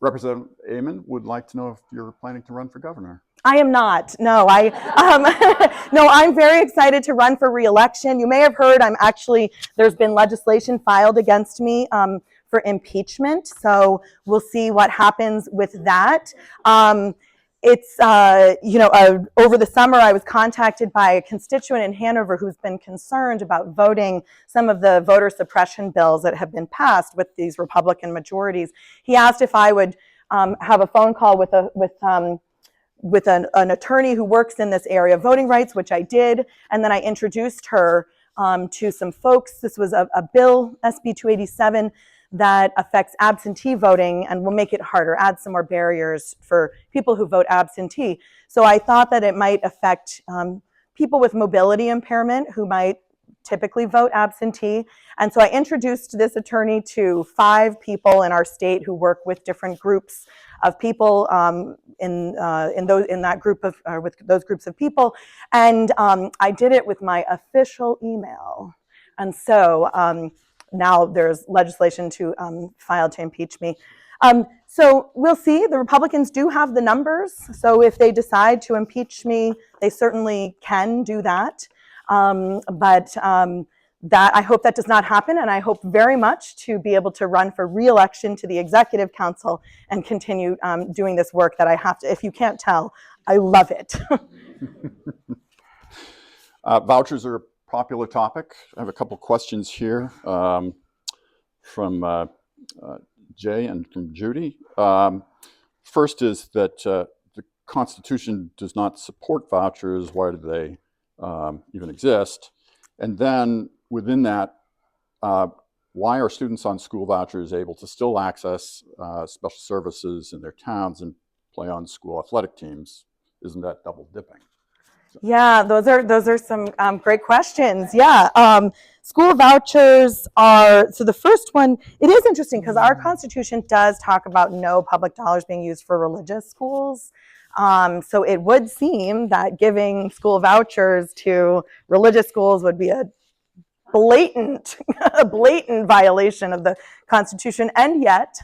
Representative Amon would like to know if you're planning to run for governor. I am not. No, no, I'm very excited to run for re-election. You may have heard there's been legislation filed against me for impeachment. So we'll see what happens with that. It's, over the summer, I was contacted by a constituent in Hanover who's been concerned about voting some of the voter suppression bills that have been passed with these Republican majorities. He asked if I would have a phone call with an attorney who works in this area of voting rights, which I did, and then I introduced her to some folks. This was a bill, SB 287, that affects absentee voting and will make it harder, add some more barriers for people who vote absentee. So I thought that it might affect people with mobility impairment who might typically vote absentee. And so I introduced this attorney to 5 people in our state who work with different groups of people in that group of, with those groups of people. And I did it with my official email. And so now there's legislation to file to impeach me. So we'll see. The Republicans do have the numbers. So if they decide to impeach me, they certainly can do that. That I hope that does not happen, and I hope very much to be able to run for re-election to the Executive Council and continue doing this work that I have to. If you can't tell, I love it. Vouchers are a popular topic. I have a couple questions here from Jay and from Judy. First is that the Constitution does not support vouchers. Why do they even exist? And then within that, why are students on school vouchers able to still access special services in their towns and play on school athletic teams? Isn't that double dipping? Yeah, those are some great questions. Yeah, school vouchers are, so the first one, it is interesting because our Constitution does talk about no public dollars being used for religious schools. So it would seem that giving school vouchers to religious schools would be a blatant violation of the Constitution. And yet,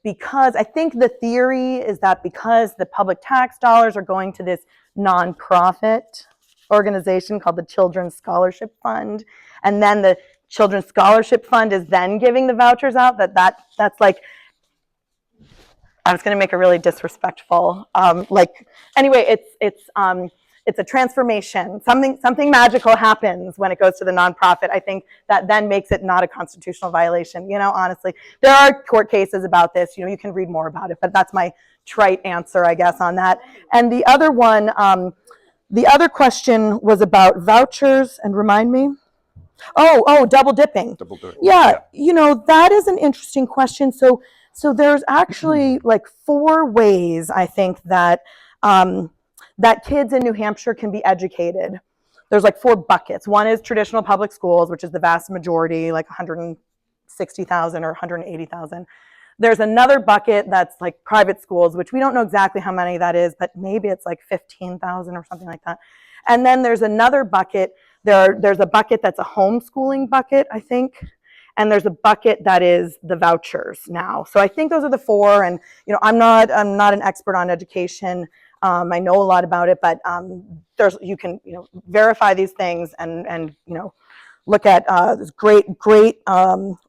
because I think the theory is that because the public tax dollars are going to this nonprofit organization called the Children's Scholarship Fund, and then the Children's Scholarship Fund is then giving the vouchers out, that's like, I was going to make a really disrespectful, anyway, it's a transformation. Something magical happens when it goes to the nonprofit. I think that then makes it not a constitutional violation. Honestly, there are court cases about this. You can read more about it, but that's my trite answer, I guess, on that. And the other one, the other question was about vouchers, and remind me. Oh, double dipping. Double dipping. Yeah, that is an interesting question. So there's actually like 4 ways I think that that kids in New Hampshire can be educated. There's like 4 buckets. One is traditional public schools, which is the vast majority, like 160,000 or 180,000. There's another bucket that's like private schools, which we don't know exactly how many that is, but maybe it's like 15,000 or something like that. And then there's another bucket. There's a bucket that's a homeschooling bucket, I think. And there's a bucket that is the vouchers now. So I think those are the 4. And I'm not an expert on education. I know a lot about it, but you can verify these things and look at great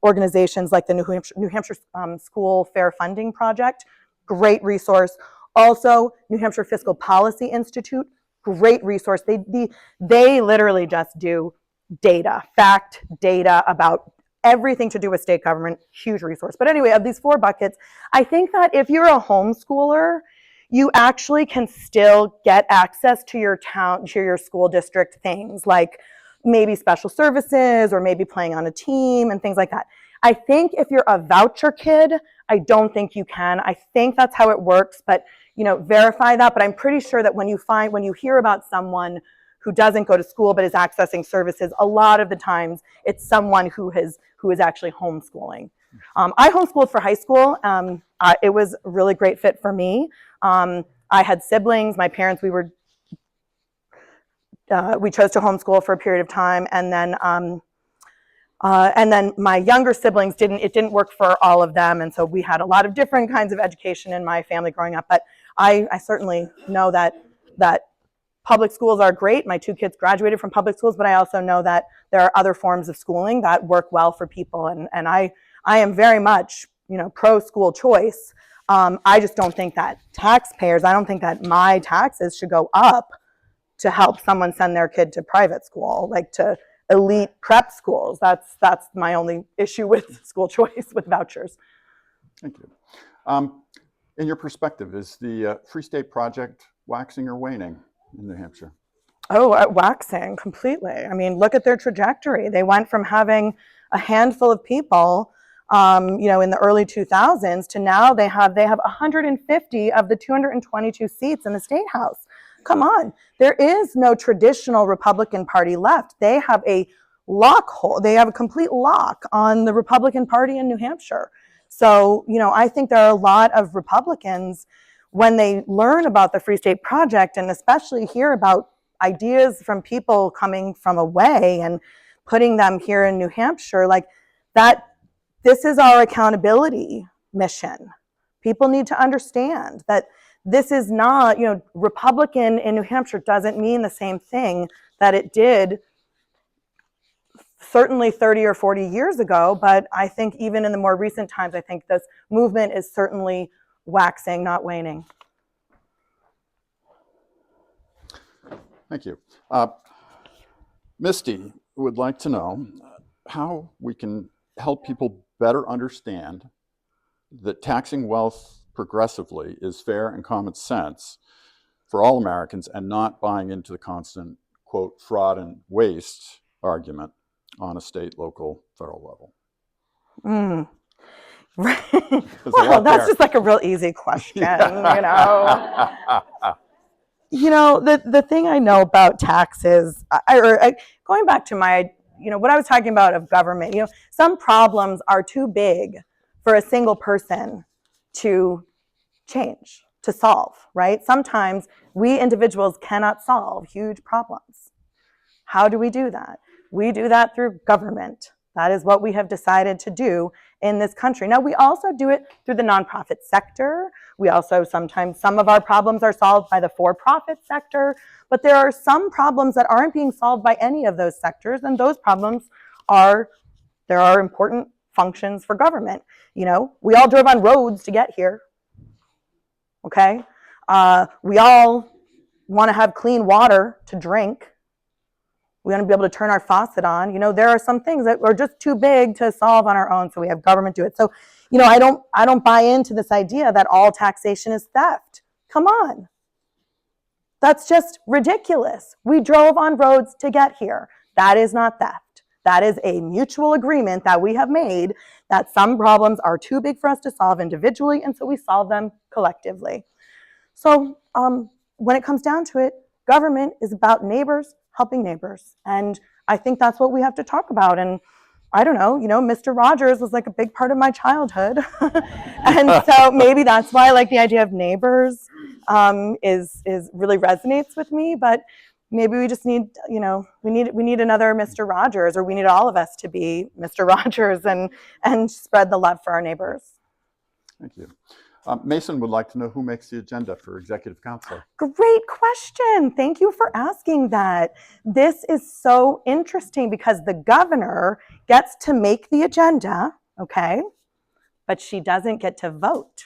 organizations like the New Hampshire School Fair Funding Project, great resource. Also, New Hampshire Fiscal Policy Institute, great resource. They literally just do fact data about everything to do with state government, huge resource. But anyway, of these 4 buckets, I think that if you're a homeschooler, you actually can still get access to your town, to your school district things like maybe special services or maybe playing on a team and things like that. I think if you're a voucher kid, I don't think you can. I think that's how it works, but verify that. But I'm pretty sure that when you hear about someone who doesn't go to school but is accessing services, a lot of the times it's someone who is actually homeschooling. I homeschooled for high school. It was a really great fit for me. I had siblings. My parents, we chose to homeschool for a period of time, and then my younger siblings it didn't work for all of them, and so we had a lot of different kinds of education in my family growing up. But I certainly know that public schools are great. My 2 kids graduated from public schools, but I also know that there are other forms of schooling that work well for people, and I am very much pro school choice. I just don't think that I don't think that my taxes should go up to help someone send their kid to private school, like to elite prep schools. That's my only issue with school choice, with vouchers. Thank you. In your perspective, is the Free State Project waxing or waning in New Hampshire? Oh, waxing completely. I mean, look at their trajectory. They went from having a handful of people, in the early 2000s to now they have 150 of the 222 seats in the State House. Come on, there is no traditional Republican Party left. They have a complete lock on the Republican Party in New Hampshire. So, I think there are a lot of Republicans, when they learn about the Free State Project and especially hear about ideas from people coming from away and putting them here in New Hampshire, like that, this is our accountability mission. People need to understand that this is not, Republican in New Hampshire doesn't mean the same thing that it did certainly 30 or 40 years ago. But I think even in the more recent times, I think this movement is certainly waxing, not waning. Thank you. Misty would like to know how we can help people better understand that taxing wealth progressively is fair and common sense for all Americans, and not buying into the constant, quote, fraud and waste argument on a state, local, federal level. Well, that's just like a real easy question, The thing I know about taxes, going back to my, what I was talking about of government, some problems are too big for a single person to change, to solve, right? Sometimes we individuals cannot solve huge problems. How do we do that? We do that through government. That is what we have decided to do in this country. Now, we also do it through the nonprofit sector. We also sometimes, some of our problems are solved by the for-profit sector, but there are some problems that aren't being solved by any of those sectors, and those problems there are important functions for government. We all drove on roads to get here, okay? We all want to have clean water to drink. We want to be able to turn our faucet on. There are some things that are just too big to solve on our own, so we have government do it. So, I don't buy into this idea that all taxation is theft. Come on. That's just ridiculous. We drove on roads to get here. That is not theft. That is a mutual agreement that we have made that some problems are too big for us to solve individually, and so we solve them collectively. So when it comes down to it, government is about neighbors helping neighbors. And I think that's what we have to talk about. And I don't know, Mr. Rogers was like a big part of my childhood. And so maybe that's why like the idea of neighbors is really resonates with me. But maybe we just need, we need another Mr. Rogers, or we need all of us to be Mr. Rogers and spread the love for our neighbors. Thank you. Mason would like to know who makes the agenda for executive council. Great question. Thank you for asking that. This is so interesting because the governor gets to make the agenda, okay, but she doesn't get to vote.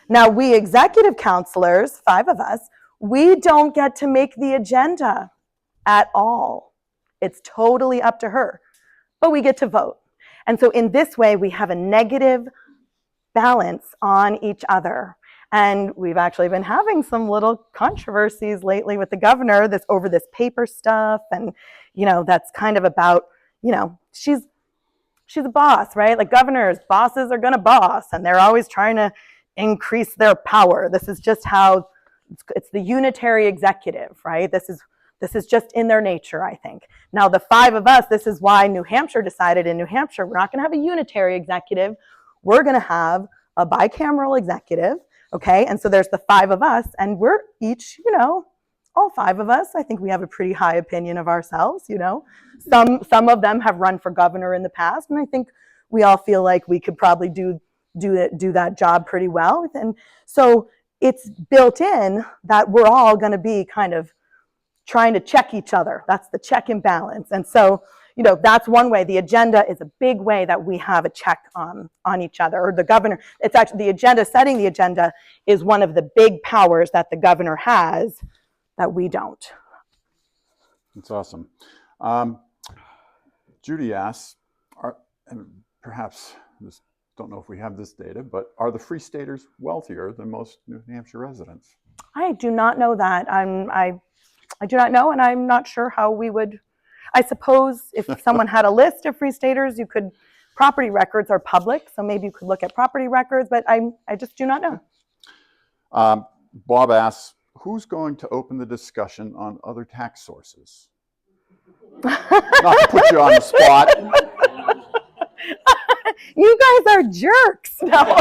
Now, we executive counselors, 5 of us, we don't get to make the agenda at all. It's totally up to her, but we get to vote. And so in this way, we have a negative balance on each other. And we've actually been having some little controversies lately with the governor over this paper stuff. And, that's kind of about, she's a boss, right? Like bosses are going to boss, and they're always trying to increase their power. This is just how it's the unitary executive, right? This is just in their nature, I think. Now, the 5 of us, this is why New Hampshire decided in New Hampshire, we're not going to have a unitary executive. We're going to have a bicameral executive, okay? And so there's the 5 of us, and we're each, all 5 of us, I think we have a pretty high opinion of ourselves, Some of them have run for governor in the past, and I think we all feel like we could probably do that job pretty well. And so it's built in that we're all going to be kind of trying to check each other. That's the check and balance. And so, that's one way. The agenda is a big way that we have a check on each other, or the governor. It's actually the agenda, setting the agenda is one of the big powers that the governor has that we don't. That's awesome. Judy asks, and perhaps don't know if we have this data, but are the Free Staters wealthier than most New Hampshire residents? I do not know that. I do not know, and I'm not sure how we would. I suppose if someone had a list of Free Staters, property records are public, so maybe you could look at property records, but I just do not know. Bob asks, who's going to open the discussion on other tax sources? Not to put you on the spot. You guys are jerks. No.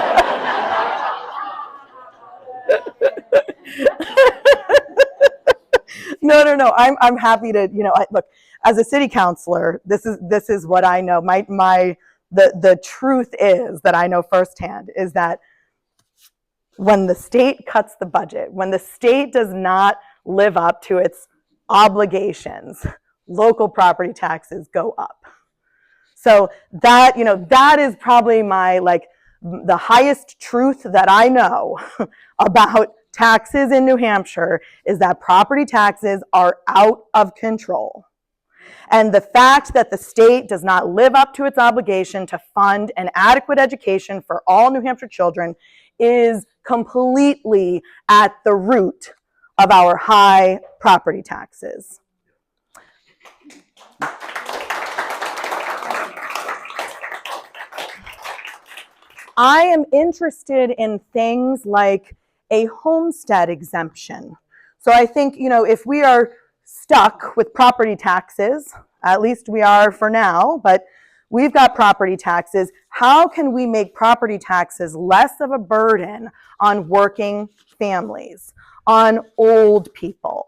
No. I'm happy to, look, as a city councilor, this is what I know. The truth is that I know firsthand is that when the state cuts the budget, when the state does not live up to its obligations, local property taxes go up. So that, that is probably the highest truth that I know about taxes in New Hampshire is that property taxes are out of control. And the fact that the state does not live up to its obligation to fund an adequate education for all New Hampshire children is completely at the root of our high property taxes. I am interested in things like a homestead exemption. So I think, if we are stuck with property taxes, at least we are for now, but we've got property taxes, how can we make property taxes less of a burden on working families, on old people,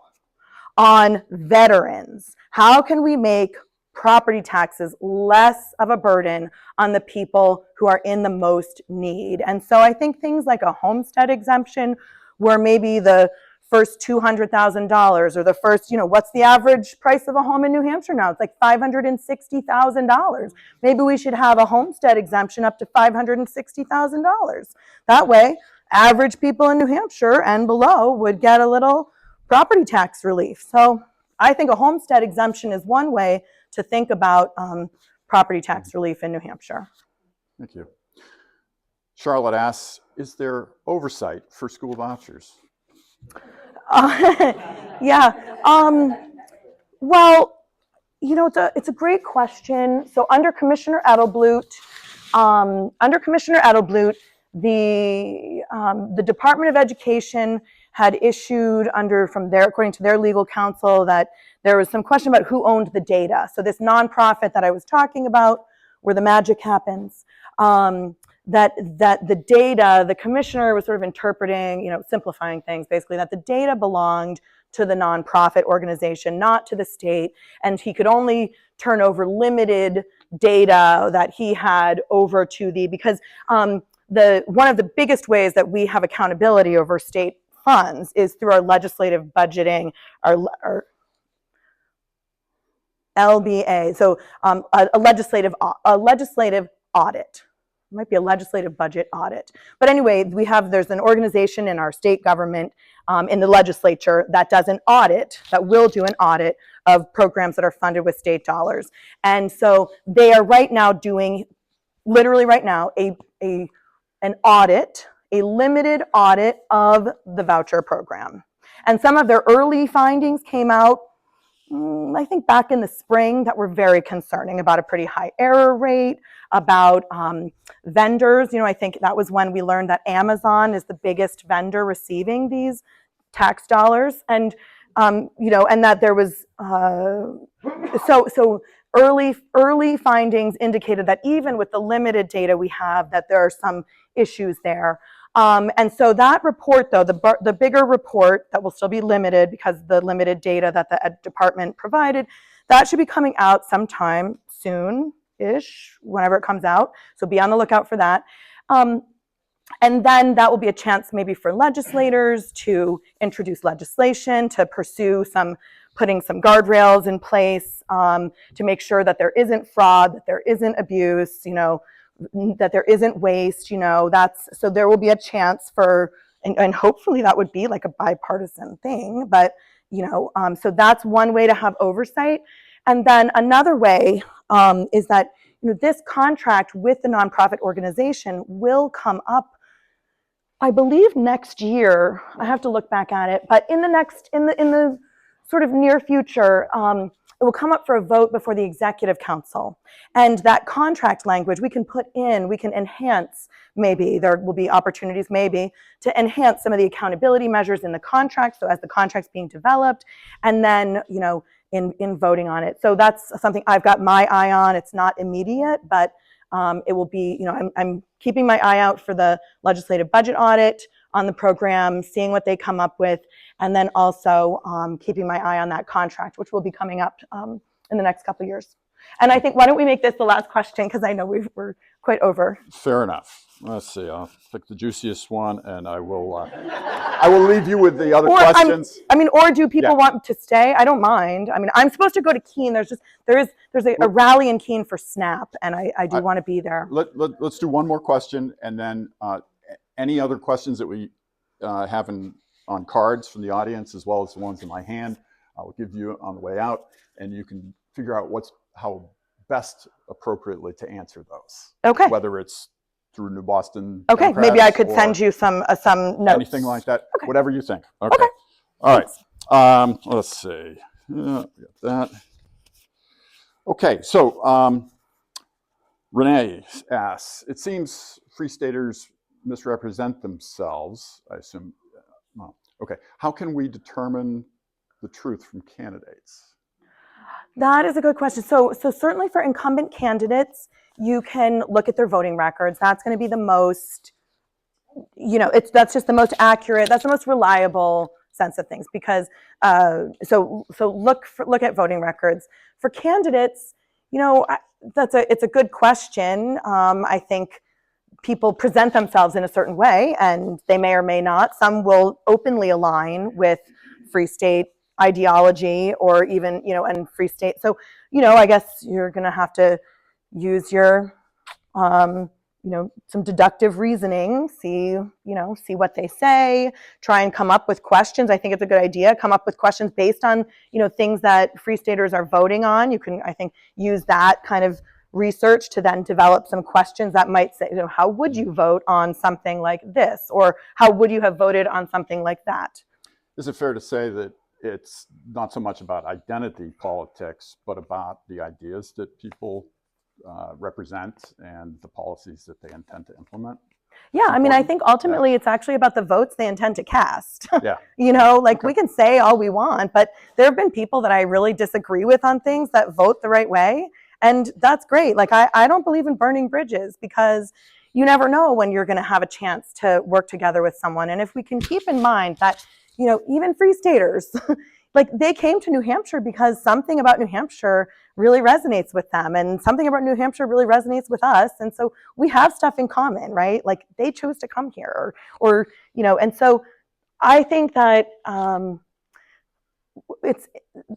on veterans? How can we make property taxes less of a burden on the people who are in the most need? And so I think things like a homestead exemption, where maybe the first $200,000 or the first, what's the average price of a home in New Hampshire now? It's like $560,000. Maybe we should have a homestead exemption up to $560,000. That way, average people in New Hampshire and below would get a little property tax relief. So I think a homestead exemption is one way to think about property tax relief in New Hampshire. Thank you. Charlotte asks, is there oversight for school vouchers? Yeah. Well, it's a great question. So under Commissioner Edelblut, the Department of Education had issued according to their legal counsel, that there was some question about who owned the data. So this nonprofit that I was talking about, where the magic happens, that the data, the commissioner was sort of interpreting, simplifying things, basically, that the data belonged to the nonprofit organization, not to the state, and he could only turn over limited data that he had over to because one of the biggest ways that we have accountability over state funds is through our legislative budgeting, our LBA, so a legislative audit. It might be a legislative budget audit. But anyway, there's an organization in our state government, in the legislature, that does an audit, that will do an audit of programs that are funded with state dollars. And so they are right now doing, literally right now, an audit, a limited audit of the voucher program. And some of their early findings came out, I think back in the spring, that were very concerning, about a pretty high error rate, about vendors. I think that was when we learned that Amazon is the biggest vendor receiving these tax dollars. And, and that there was, so early findings indicated that even with the limited data we have, that there are some issues there. And so that report, though, the bigger report that will still be limited because the limited data that the Ed Department provided, that should be coming out sometime soon-ish, whenever it comes out. So be on the lookout for that. And then that will be a chance maybe for legislators to introduce legislation, to pursue putting some guardrails in place, to make sure that there isn't fraud, that there isn't abuse, that there isn't waste, so there will be a chance for, and hopefully that would be like a bipartisan thing, but, so that's one way to have oversight. And then another way is that, this contract with the nonprofit organization will come up, I believe, next year. I have to look back at it, but in the sort of near future, it will come up for a vote before the Executive Council. And that contract language we can enhance, maybe, there will be opportunities maybe, to enhance some of the accountability measures in the contract, so as the contract's being developed, and then, in voting on it. So that's something I've got my eye on. It's not immediate, but it will be, I'm keeping my eye out for the legislative budget audit on the program, seeing what they come up with, and then also keeping my eye on that contract, which will be coming up in the next couple of years. And I think, why don't we make this the last question, because I know we're quite over. Fair enough. Let's see. I'll pick the juiciest one, and I will leave you with the other questions. Or do people want to stay? I don't mind. I'm supposed to go to Keene. There's a rally in Keene for SNAP, and I do want to be there. Let's do one more question, and then any other questions that we have on cards from the audience, as well as the ones in my hand, I will give you on the way out, and you can figure out how best appropriately to answer those. Okay. Whether it's through New Boston. Okay, Democrats, maybe I could send you some notes. Anything like that. Okay. Whatever you think. Okay. All right. Let's see. We got that. Okay. So Renee asks, it seems Free Staters misrepresent themselves, I assume. Okay. How can we determine the truth from candidates? That is a good question. So certainly for incumbent candidates, you can look at their voting records. That's going to be the most, that's just the most accurate, that's the most reliable sense of things, because so look at voting records. For candidates, it's a good question. I think people present themselves in a certain way, and they may or may not. Some will openly align with Free State ideology, or even, and Free State. So, I guess you're going to have to use your, some deductive reasoning, see what they say, try and come up with questions. I think it's a good idea. Come up with questions based on, things that Free Staters are voting on. You can, I think, use that kind of research to then develop some questions that might say, how would you vote on something like this? Or how would you have voted on something like that? Is it fair to say that it's not so much about identity politics, but about the ideas that people represent and the policies that they intend to implement? Yeah, I think ultimately it's actually about the votes they intend to cast. Yeah. We can say all we want, but there have been people that I really disagree with on things that vote the right way. And that's great. I don't believe in burning bridges, because you never know when you're going to have a chance to work together with someone. And if we can keep in mind that, even Free Staters, like they came to New Hampshire because something about New Hampshire really resonates with them, and something about New Hampshire really resonates with us. And so we have stuff in common, right? Like they chose to come here, or and so I think that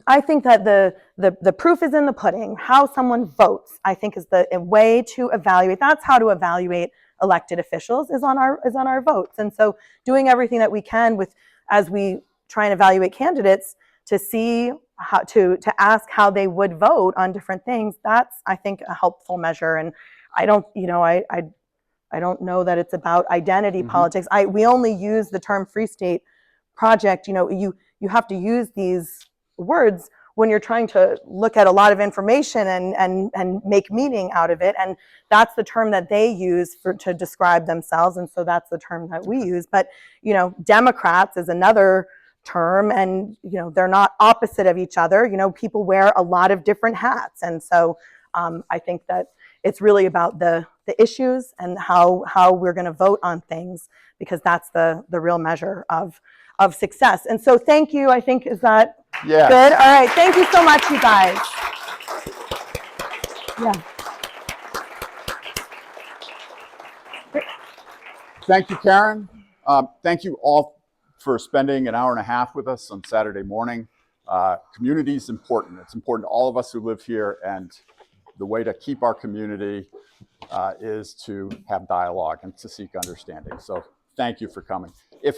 I think that the proof is in the pudding. How someone votes, I think, is the way to evaluate. That's how to evaluate elected officials, is on our votes. And so doing everything that we can as we try and evaluate candidates, to see how to ask how they would vote on different things, that's, I think, a helpful measure. And I don't know that it's about identity politics. We only use the term Free State Project. You have to use these words when you're trying to look at a lot of information and make meaning out of it. And that's the term that they use to describe themselves. And so that's the term that we use. But, Democrats is another term, and, they're not opposite of each other. People wear a lot of different hats. And so I think that it's really about the issues and how we're going to vote on things, because that's the real measure of success. And so thank you. I think, is that Yes. good? All right. Thank you so much, you guys. Yeah. Thank you, Karen. Thank you all for spending an hour and a half with us on Saturday morning. Community is important. It's important to all of us who live here, and the way to keep our community is to have dialogue and to seek understanding. So thank you for coming. If